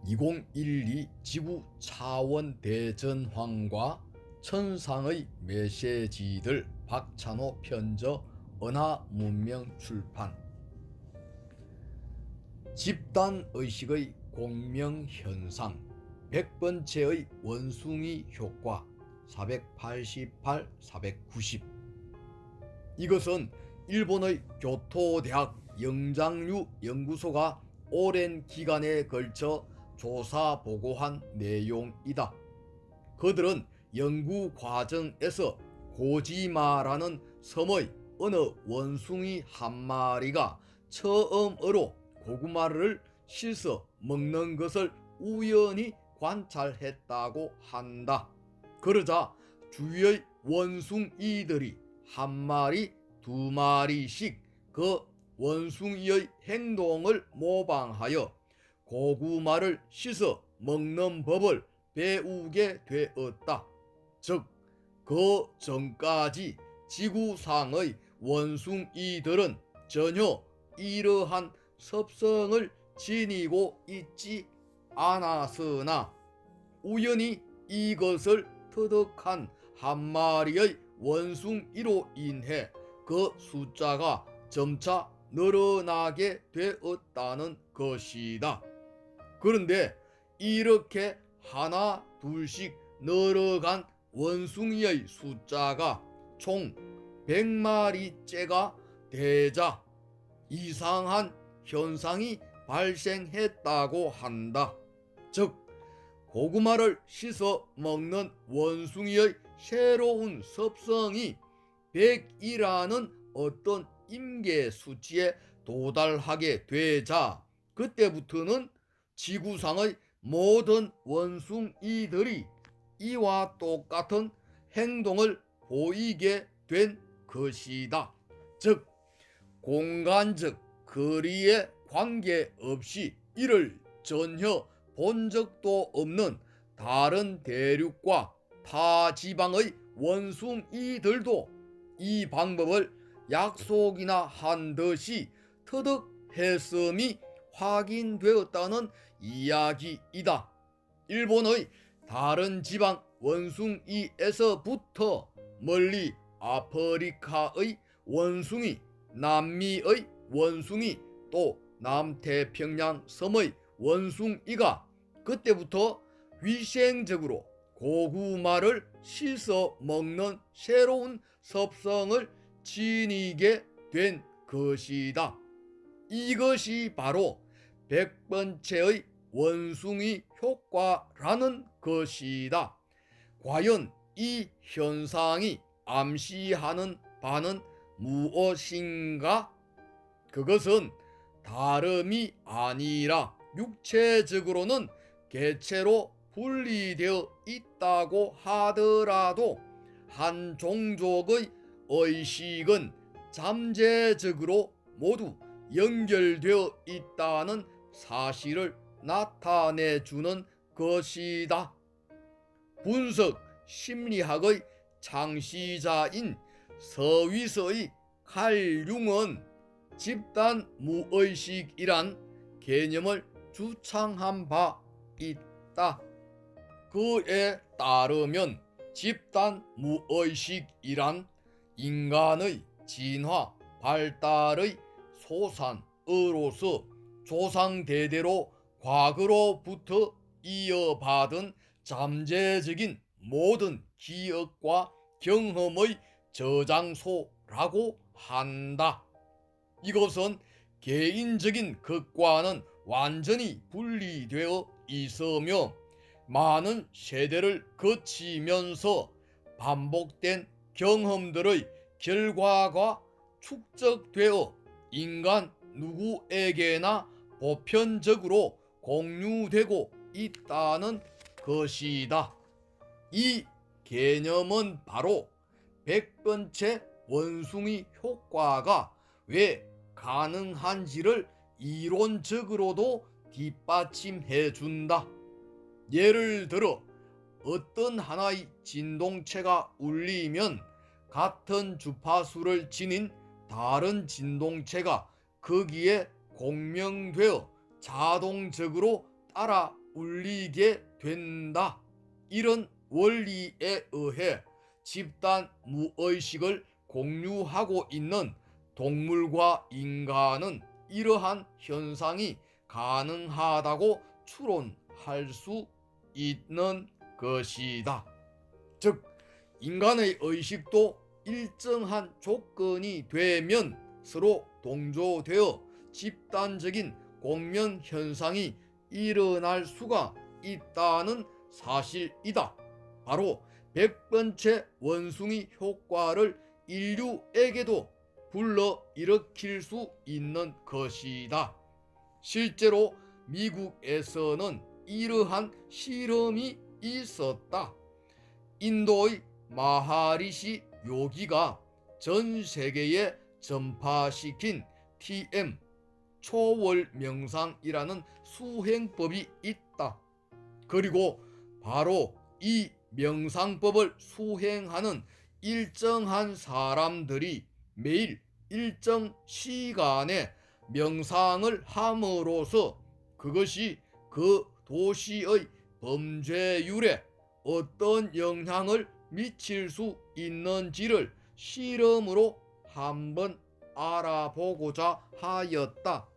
2012 지구 차원 대전황과 천상의 메시지들 박찬호 편저 은하문명 출판. 집단의식의 공명현상 100번째의 원숭이 효과 488, 490. 이것은 일본의 교토대학 영장류 연구소가 오랜 기간에 걸쳐 조사 보고한 내용이다. 그들은 연구 과정에서 고지마라는 섬의 어느 원숭이 한 마리가 처음으로 고구마를 씻어 먹는 것을 우연히 관찰했다고 한다. 그러자 주위의 원숭이들이 한 마리, 두 마리씩 그 원숭이의 행동을 모방하여 고구마를 씻어 먹는 법을 배우게 되었다. 즉, 그 전까지 지구상의 원숭이들은 전혀 이러한 습성을 지니고 있지 않았으나 우연히 이것을 터득한 한 마리의 원숭이로 인해 그 숫자가 점차 늘어나게 되었다는 것이다. 그런데 이렇게 하나 둘씩 늘어간 원숭이의 숫자가 총 100마리째가 되자 이상한 현상이 발생했다고 한다. 즉, 고구마를 씻어 먹는 원숭이의 새로운 습성이 100이라는 어떤 임계 수치에 도달하게 되자 그때부터는 지구상의 모든 원숭이들이 이와 똑같은 행동을 보이게 된 것이다. 즉, 공간적 거리에 관계없이 이를 전혀 본 적도 없는 다른 대륙과 타 지방의 원숭이들도 이 방법을 약속이나 한 듯이 터득했음이 확인되었다는 이야기이다. 일본의 다른 지방 원숭이에서부터 멀리 아프리카의 원숭이, 남미의 원숭이, 또 남태평양 섬의 원숭이가 그때부터 위생적으로 고구마를 씻어 먹는 새로운 습성을 지니게 된 것이다. 이것이 바로 100번째의 원숭이 효과라는 것이다. 과연 이 현상이 암시하는 바는 무엇인가? 그것은 다름이 아니라 육체적으로는 개체로 분리되어 있다고 하더라도 한 종족의 의식은 잠재적으로 모두 연결되어 있다는 사실을 나타내주는 것이다. 분석 심리학의 창시자인 서위서의 칼 융은 집단 무의식이란 개념을 주창한 바 있다. 그에 따르면 집단 무의식이란 인간의 진화 발달의 소산으로서 조상대대로 과거로부터 이어받은 잠재적인 모든 기억과 경험의 저장소라고 한다. 이것은 개인적인 것과는 완전히 분리되어 있으며 많은 세대를 거치면서 반복된 경험들의 결과가 축적되어 인간 누구에게나 보편적으로 공유되고 있다는 것이다. 이 개념은 바로 100번째 원숭이 효과가 왜 가능한지를 이론적으로도 뒷받침해준다. 예를 들어 어떤 하나의 진동체가 울리면 같은 주파수를 지닌 다른 진동체가 거기에 공명되어 자동적으로 따라 울리게 된다. 이런 원리에 의해 집단 무의식을 공유하고 있는 동물과 인간은 이러한 현상이 가능하다고 추론할 수 있는 것이다. 즉, 인간의 의식도 일정한 조건이 되면 서로 동조되어 집단적인 공면 현상이 일어날 수가 있다는 사실이다. 바로 100번째 원숭이 효과를 인류에게도 불러일으킬 수 있는 것이다. 실제로 미국에서는 이러한 실험이 있었다. 인도의 마하리시 요기가 전 세계에 전파시킨 TM 초월 명상이라는 수행법이 있다. 그리고 바로 이 명상법을 수행하는 일정한 사람들이 매일 일정 시간에 명상을 함으로써 그것이 그 도시의 범죄율에 어떤 영향을 미칠 수 있는지를 실험으로 한번 알아보고자 하였다.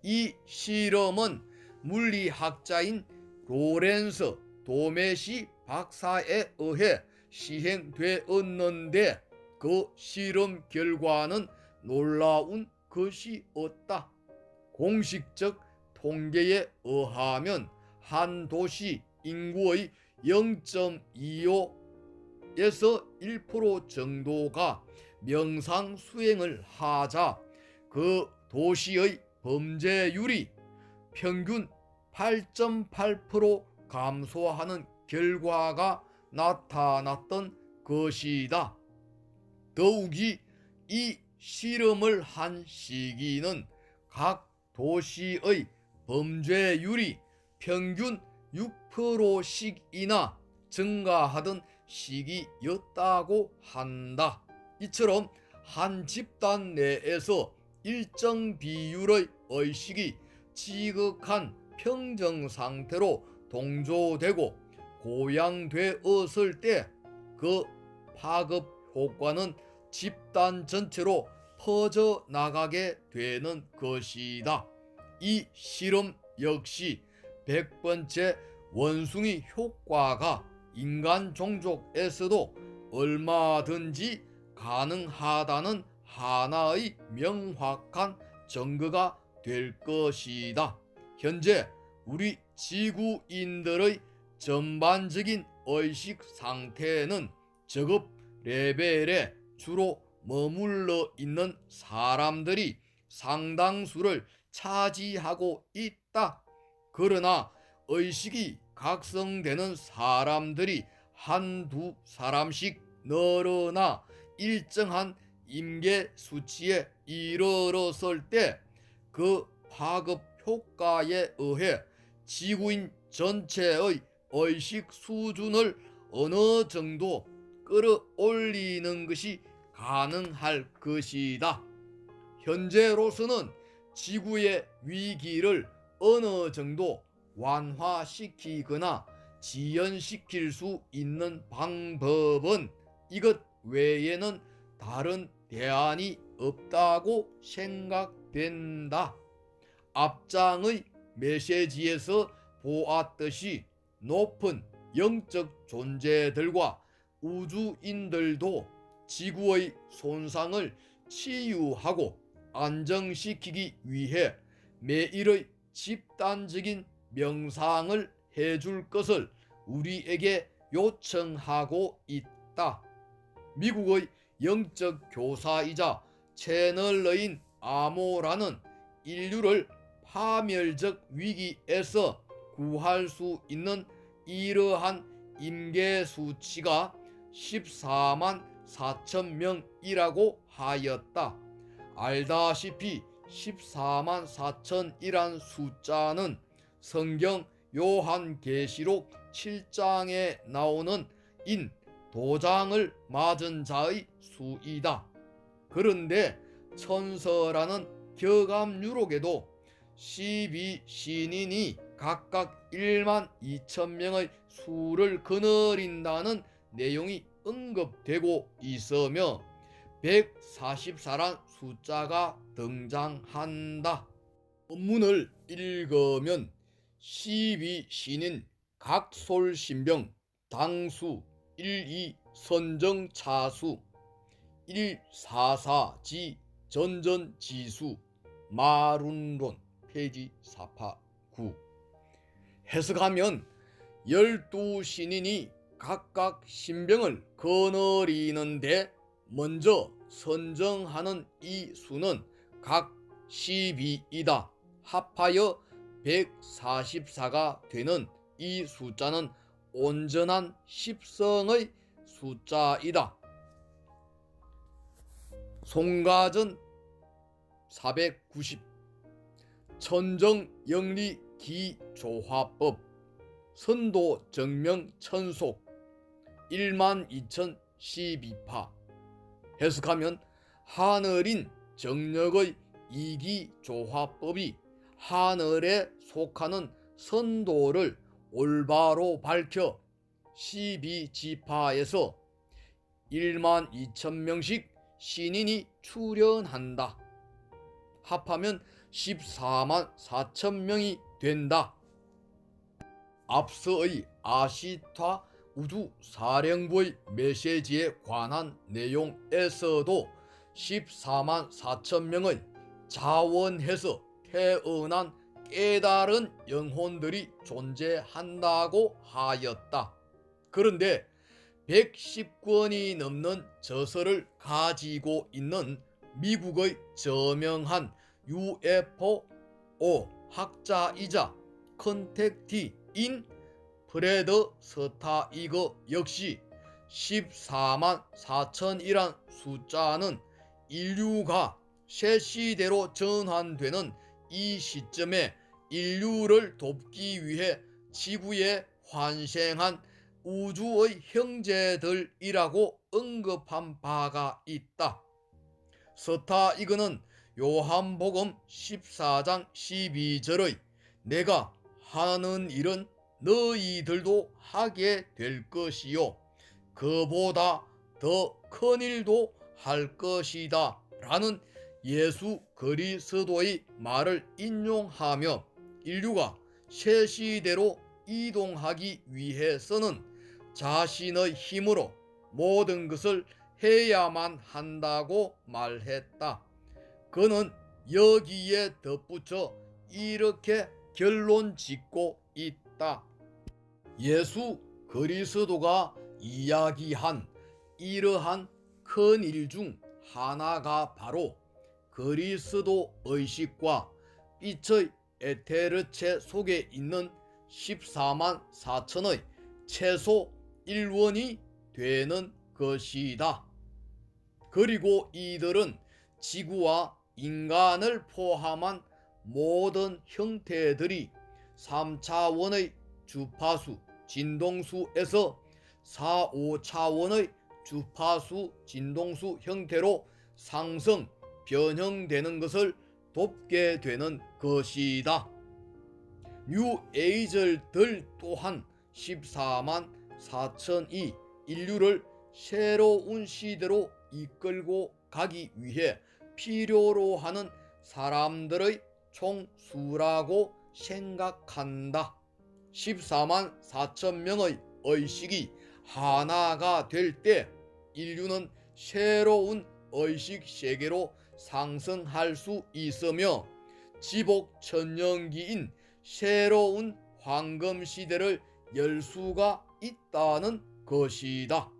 이 실험은 물리학자인 로렌스 도메시 박사에 의해 시행되었는데 그 실험 결과는 놀라운 것이었다. 공식적 통계에 의하면 한 도시 인구의 0.25에서 1% 정도가 명상 수행을 하자 그 도시의 범죄율이 평균 8.8% 감소하는 결과가 나타났던 것이다. 더욱이 이 실험을 한 시기는 각 도시의 범죄율이 평균 6%씩이나 증가하던 시기였다고 한다. 이처럼 한 집단 내에서 일정 비율의 의식이 지극한 평정 상태로 동조되고 고양되었을 때 그 파급 효과는 집단 전체로 퍼져나가게 되는 것이다. 이 실험 역시 100번째 원숭이 효과가 인간 종족에서도 얼마든지 가능하다는 하나의 명확한 증거가 될 것이다. 현재 우리 지구인들의 전반적인 의식 상태는 저급 레벨에 주로 머물러 있는 사람들이 상당수를 차지하고 있다. 그러나 의식이 각성되는 사람들이 한두 사람씩 늘어나 일정한 임계 수치에 이르렀을 때 그 파급 효과에 의해 지구인 전체의 의식 수준을 어느 정도 끌어올리는 것이 가능할 것이다. 현재로서는 지구의 위기를 어느 정도 완화시키거나 지연시킬 수 있는 방법은 이것 외에는 다른 대안이 없다고 생각된다. 앞장의 메시지에서 보았듯이 높은 영적 존재들과 우주인들도 지구의 손상을 치유하고 안정시키기 위해 매일의 집단적인 명상을 해줄 것을 우리에게 요청하고 있다. 미국의 영적 교사이자 채널러인 아모라는 인류를 파멸적 위기에서 구할 수 있는 이러한 임계 수치가 14만 4천 명이라고 하였다. 알다시피 14만 4천이란 숫자는 성경 요한계시록 7장에 나오는 인 도장을 맞은 자의 수이다. 그런데 천서라는 격암유록에도 12신인이 각각 1만 2천 명의 수를 거느린다는 내용이 언급되고 있으며 144란 숫자가 등장한다. 본문을 읽으면 12신인 각솔신병 당수 12 선정차수 144지 전전지수 마룬론 페이지 489 해석하면 12신인이 각각 신병을 거느리는데 먼저 선정하는 이 수는 각 12이다. 합하여 144가 되는 이 숫자는 온전한 십성의 숫자이다. 송가전 490 천정영리기조화법 선도정명천속 12,012파 해석하면 하늘인 정력의 이기조화법이 하늘에 속하는 선도를 올바로 밝혀 12지파에서 12,000명씩 신인이 출현한다. 합하면 14만 4천 명이 된다. 앞서의 아시타 우주사령부의 메시지에 관한 내용에서도 14만 4천 명의 자원해서 태어난 깨달은 영혼들이 존재한다고 하였다. 그런데 110권이 넘는 저서를 가지고 있는 미국의 저명한 UFO 학자이자 컨택티인 프레드 스타이거 역시 14만 4천이란 숫자는 인류가 새 시대로 전환되는 이 시점에 인류를 돕기 위해 지구에 환생한 우주의 형제들이라고 언급한 바가 있다. 스타이거는 요한복음 14장 12절의 내가 하는 일은 너희들도 하게 될 것이요 그보다 더 큰 일도 할 것이다 라는 예수 그리스도의 말을 인용하며 인류가 새 시대로 이동하기 위해서는 자신의 힘으로 모든 것을 해야만 한다고 말했다. 그는 여기에 덧붙여 이렇게 결론 짓고 있다. 예수 그리스도가 이야기한 이러한 큰 일 중 하나가 바로 그리스도 의식과 빛의 에테르체 속에 있는 14만 4천의 최소 1원이 되는 것이다. 그리고 이들은 지구와 인간을 포함한 모든 형태들이 3차원의 주파수 진동수에서 4, 5차원의 주파수 진동수 형태로 상승, 변형되는 것을 돕게 되는 것이다. 뉴에이저들 또한 14만 4천이 인류를 새로운 시대로 이끌고 가기 위해 필요로 하는 사람들의 총수라고 생각한다. 14만 4천 명의 의식이 하나가 될 때 인류는 새로운 의식 세계로 상승할 수 있으며 지복 천년기인 새로운 황금 시대를 열 수가 있다는 것이다.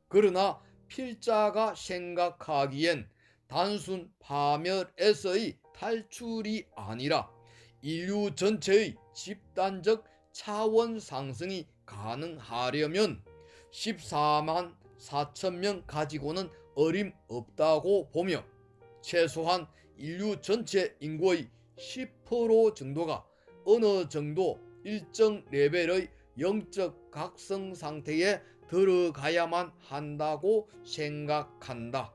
그러나 필자가 생각하기엔 단순 파멸에서의 탈출이 아니라 인류 전체의 집단적 차원 상승이 가능하려면 14만 4천 명 가지고는 어림없다고 보며 최소한 인류 전체 인구의 10% 정도가 어느 정도 일정 레벨의 영적 각성 상태에 들어가야만 한다고 생각한다.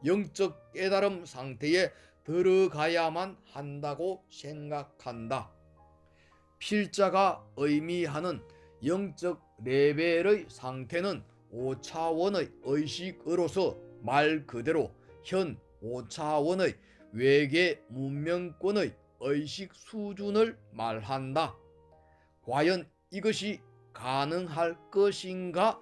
영적 깨달음 상태에 들어가야만 한다고 생각한다. 필자가 의미하는 영적 레벨의 상태는 5차원의 의식으로서 말 그대로 현 5차원의 외계 문명권의 의식 수준을 말한다. 과연 이것이 가능할 것인가